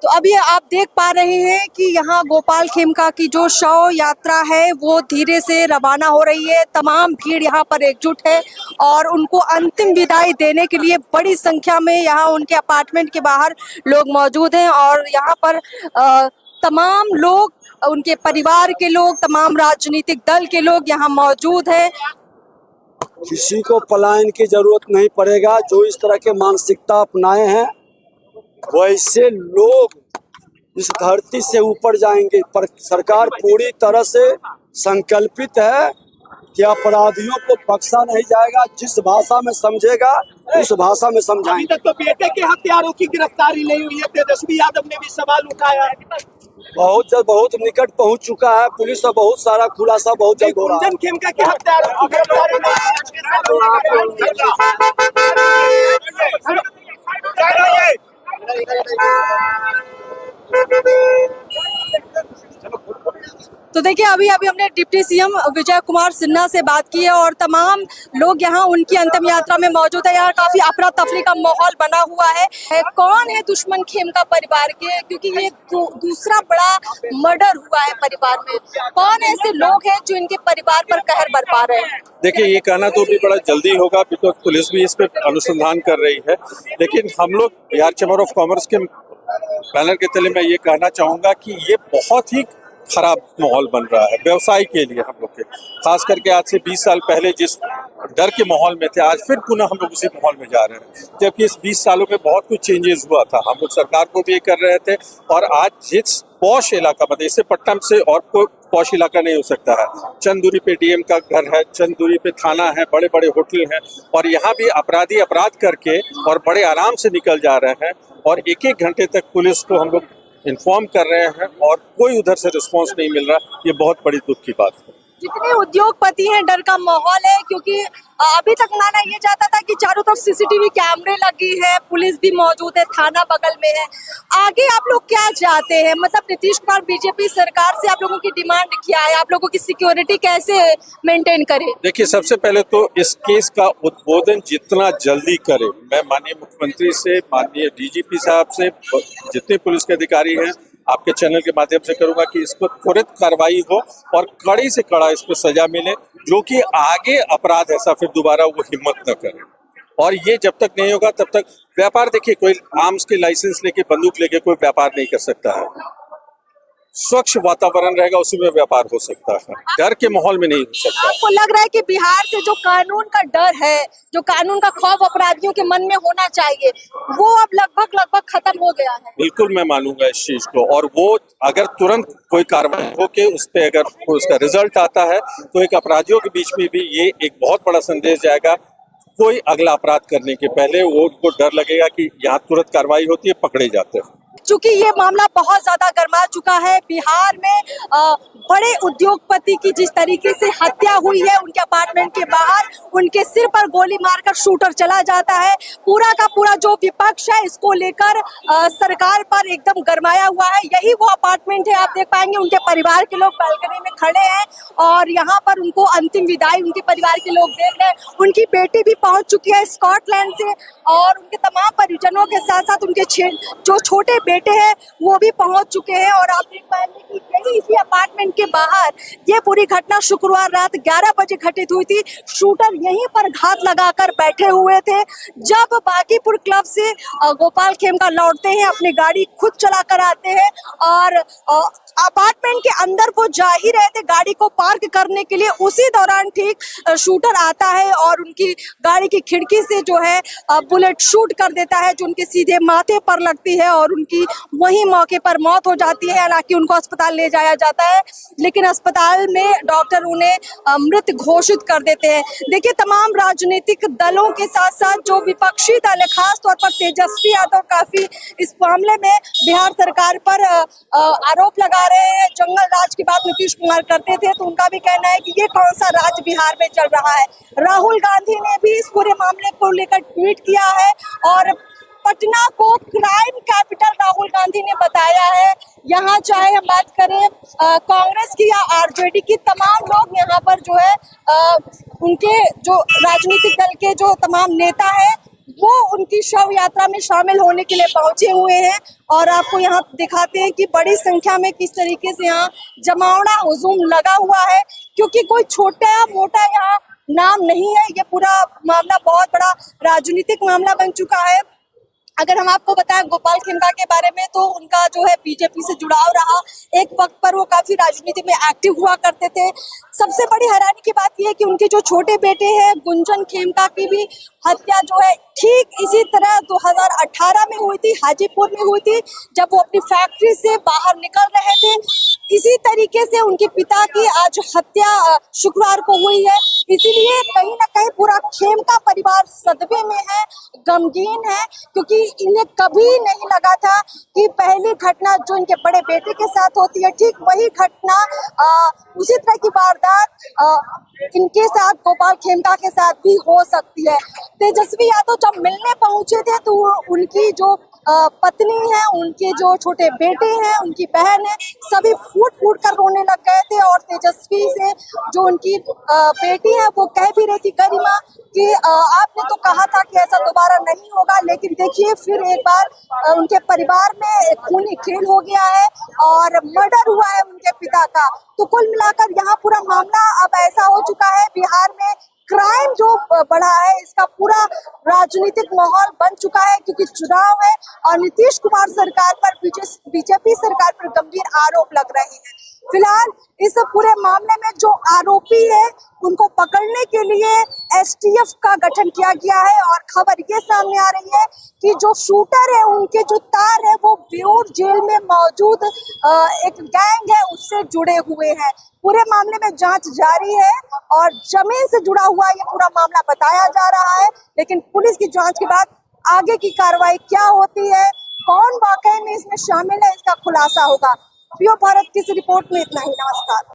तो अभी आप देख पा रहे हैं कि यहाँ गोपाल खेमका की जो शव यात्रा है वो धीरे से रवाना हो रही है। तमाम भीड़ यहाँ पर एकजुट है और उनको अंतिम विदाई देने के लिए बड़ी संख्या में यहाँ उनके अपार्टमेंट के बाहर लोग मौजूद हैं और यहाँ पर तमाम लोग, उनके परिवार के लोग, तमाम राजनीतिक दल के लोग यहाँ मौजूद हैं। किसी को पलायन की जरूरत नहीं पड़ेगा। जो इस तरह के मानसिकता अपनाए हैं वैसे लोग इस धरती से ऊपर जाएंगे, पर सरकार पूरी तरह से संकल्पित है कि अपराधियों को बख्शा नहीं जाएगा। जिस भाषा में समझेगा उस भाषा में समझाएंगे। अभी तक तो बेटे के हत्यारों की गिरफ्तारी नहीं हुई है। तेजस्वी यादव ने भी सवाल उठाया है। बहुत निकट पहुंच चुका है पुलिस और बहुत सारा खुलासा बहुत जल्द हो रहा है। कुंदन खेमका के हत्यारों की गिरफ्तारी तो देखिए अभी हमने डिप्टी सीएम विजय कुमार सिन्हा से बात की है और तमाम लोग यहाँ उनकी अंतिम यात्रा में मौजूद है। यहाँ काफी अफरा तफरी का माहौल बना हुआ है। कौन है दुश्मन खेमका परिवार के, क्योंकि ये दूसरा बड़ा मर्डर हुआ है परिवार में। कौन ऐसे लोग हैं जो इनके परिवार पर कहर बरपा रहे हैं? देखिए ये कहना तो भी बड़ा जल्दी होगा, बिकॉज पुलिस भी इस पे अनुसंधान कर रही है। लेकिन हम लोग बिहार चैम्बर ऑफ कॉमर्स के बैनर के तले में ये कहना चाहूँगा कि ये बहुत ही खराब माहौल बन रहा है व्यवसाय के लिए। हम लोग के खास करके आज से 20 साल पहले जिस डर के माहौल में थे, आज फिर पुनः हम लोग उसी माहौल में जा रहे हैं। जबकि इस 20 सालों में बहुत कुछ चेंजेस हुआ था। हम लोग सरकार को भी ये कर रहे थे और आज जिस पॉश इलाका, मतलब इससे पट्टन से और कोई पॉश इलाका नहीं हो सकता है। चंद दूरी पे डीएम का घर है, चंद दूरी पे थाना है, बड़े बड़े होटल हैं और यहाँ भी अपराधी अपराध करके और बड़े आराम से निकल जा रहे हैं। और एक एक घंटे तक पुलिस को हम लोग इन्फॉर्म कर रहे हैं और कोई उधर से रिस्पांस नहीं मिल रहा। ये बहुत बड़ी दुख की बात है। जितने उद्योगपति हैं डर का माहौल है, क्योंकि अभी तक माना ये जाता था कि चारों तरफ सीसीटीवी कैमरे लगी है, पुलिस भी मौजूद है, थाना बगल में है। आगे आप लोग क्या चाहते हैं? मतलब नीतीश कुमार बीजेपी सरकार से आप लोगों की डिमांड क्या है? आप लोगों की सिक्योरिटी कैसे मेंटेन करें? देखिए सबसे पहले तो इस केस का उद्बोधन जितना जल्दी करे। मैं माननीय मुख्यमंत्री से, माननीय डीजीपी साहब से, जितने पुलिस के अधिकारी हैं, आपके चैनल के माध्यम से करूंगा कि इस पर त्वरित कार्रवाई हो और कड़ी से कड़ा इस पर सजा मिले, जो कि आगे अपराध ऐसा फिर दोबारा वो हिम्मत न करे। और ये जब तक नहीं होगा तब तक व्यापार, देखिए कोई आर्म्स के लाइसेंस लेके, बंदूक लेके कोई व्यापार नहीं कर सकता है। स्वच्छ वातावरण रहेगा उसी में व्यापार हो सकता है, डर के माहौल में नहीं हो सकता। आपको लग रहा है कि बिहार से जो कानून का डर है, जो कानून का खौफ अपराधियों के मन में होना चाहिए, वो अब लगभग खत्म हो गया है? बिल्कुल मैं मानूंगा इस चीज को। और वो अगर तुरंत कोई कार्रवाई होके उस पे अगर उसका रिजल्ट आता है तो एक अपराधियों के बीच में भी ये एक बहुत बड़ा संदेश जाएगा। कोई अगला अपराध करने के पहले वो उनको डर लगेगा कि यहाँ तुरंत कार्रवाई होती है, पकड़े जाते हैं। चूंकि ये मामला बहुत ज्यादा गर्मा चुका है, बिहार में बड़े उद्योगपति की जिस तरीके से हत्या हुई है, उनके अपार्टमेंट के बाहर उनके सिर पर गोली मारकर शूटर चला जाता है। पूरा का पूरा जो विपक्ष है इसको लेकर सरकार पर एकदम गरमाया हुआ है। यही वो अपार्टमेंट है, आप देख पाएंगे उनके परिवार के लोग बालकनी में खड़े हैं और यहाँ पर उनको अंतिम विदाई उनके परिवार के लोग देख रहे हैं। उनकी बेटी भी पहुंच चुकी है स्कॉटलैंड से और उनके तमाम परिजनों के साथ साथ उनके जो छोटे बेटे हैं वो भी पहुंच चुके हैं। और आप देख पाएंगे कि यही इसी अपार्टमेंट के बाहर ये पूरी घटना शुक्रवार रात 11 बजे घटित हुई थी। शूटर यहीं पर घात लगाकर बैठे हुए थे। जब बांकीपुर क्लब से गोपाल खेमका लौटते हैं, अपनी गाड़ी खुद चला कर आते हैं और अपार्टमेंट के अंदर वो जा ही रहे थे गाड़ी को पार्क करने के लिए। उसी दौरान ठीक शूटर आता है और उनकी गाड़ी की खिड़की से जो है बुलेट शूट कर देता है, जो उनके सीधे माथे पर लगती है और उनकी वहीं मौके पर मौत हो जाती है। हालांकि उनको अस्पताल ले जाया जाता है, लेकिन अस्पताल में डॉक्टर उन्हें मृत घोषित कर देते हैं। देखिए तमाम राजनीतिक दलों के साथ साथ जो विपक्षी दल है, खास तौर पर तेजस्वी यादव काफी इस मामले में बिहार सरकार पर आरोप लगा रहे हैं। जंगल राज की बात नीतीश कुमार करते थे तो उनका भी कहना है कि ये कौन सा राज बिहार में चल रहा है। राहुल गांधी ने भी इस पूरे मामले को लेकर ट्वीट किया है और पटना को क्राइम कैपिटल राहुल गांधी ने बताया है। यहाँ चाहे हम बात करें कांग्रेस की या आरजेडी की, तमाम लोग यहाँ पर जो है उनके जो राजनीतिक दल के जो तमाम नेता हैं वो उनकी शव यात्रा में शामिल होने के लिए पहुंचे हुए हैं। और आपको यहाँ दिखाते हैं कि बड़ी संख्या में किस तरीके से यहाँ जमावड़ा हुजूम लगा हुआ है, क्योंकि कोई छोटा मोटा यहाँ नाम नहीं है। ये पूरा मामला बहुत बड़ा राजनीतिक मामला बन चुका है। अगर हम आपको बताएं गोपाल खेमका के बारे में, तो उनका जो है बीजेपी से जुड़ाव रहा। एक वक्त पर वो काफी राजनीति में एक्टिव हुआ करते थे। सबसे बड़ी हैरानी की बात यह है कि उनके जो छोटे बेटे हैं गुंजन खेमका की भी हत्या जो है ठीक इसी तरह 2018 में हुई थी, हाजीपुर में हुई थी, जब वो अपनी फैक्ट्री से बाहर निकल रहे थे। इसी तरीके से उनके पिता की आज हत्या शुक्रवार को हुई है। इसीलिए कहीं ना कहीं पूरा खेमका परिवार सदमे में है, गमगीन है, क्योंकि इन्हें कभी नहीं लगा था कि पहली घटना जो इनके बड़े बेटे के साथ होती है, ठीक वही घटना उसी तरह की वारदात इनके साथ गोपाल खेमका के साथ भी हो सकती है। तेजस्वी यादव जब मिलने पहुंचे थे तो उनकी जो पत्नी है, उनके जो छोटे बेटे हैं, उनकी बहन है, सभी फूट फूट कर रोने लग गए थे। और तेजस्वी से जो उनकी बेटी है वो कह भी रही थी, गरिमा, कि आपने तो कहा था कि ऐसा दोबारा नहीं होगा, लेकिन देखिए फिर एक बार उनके परिवार में खूनी खेल हो गया है और मर्डर हुआ है उनके पिता का। तो कुल मिलाकर यहाँ पूरा मामला अब ऐसा हो चुका है, बिहार में क्राइम जो बढ़ा है, इसका पूरा राजनीतिक माहौल बन चुका है, क्योंकि चुनाव है और नीतीश कुमार सरकार पर, बीजेपी सरकार पर गंभीर आरोप लग रहे हैं। फिलहाल इस पूरे मामले में जो आरोपी है उनको पकड़ने के लिए एसटीएफ का गठन किया गया है। और खबर ये सामने आ रही है कि जो शूटर है, उनके जो तार है वो बेऊर जेल में मौजूद एक गैंग है उससे जुड़े हुए हैं। पूरे मामले में जांच जारी है और जमीन से जुड़ा हुआ ये पूरा मामला बताया जा रहा है, लेकिन पुलिस की जांच के बाद आगे की कार्रवाई क्या होती है, कौन वाकई में इसमें शामिल है, इसका खुलासा होगा। पियो भारत की इस रिपोर्ट में इतना ही। नमस्कार।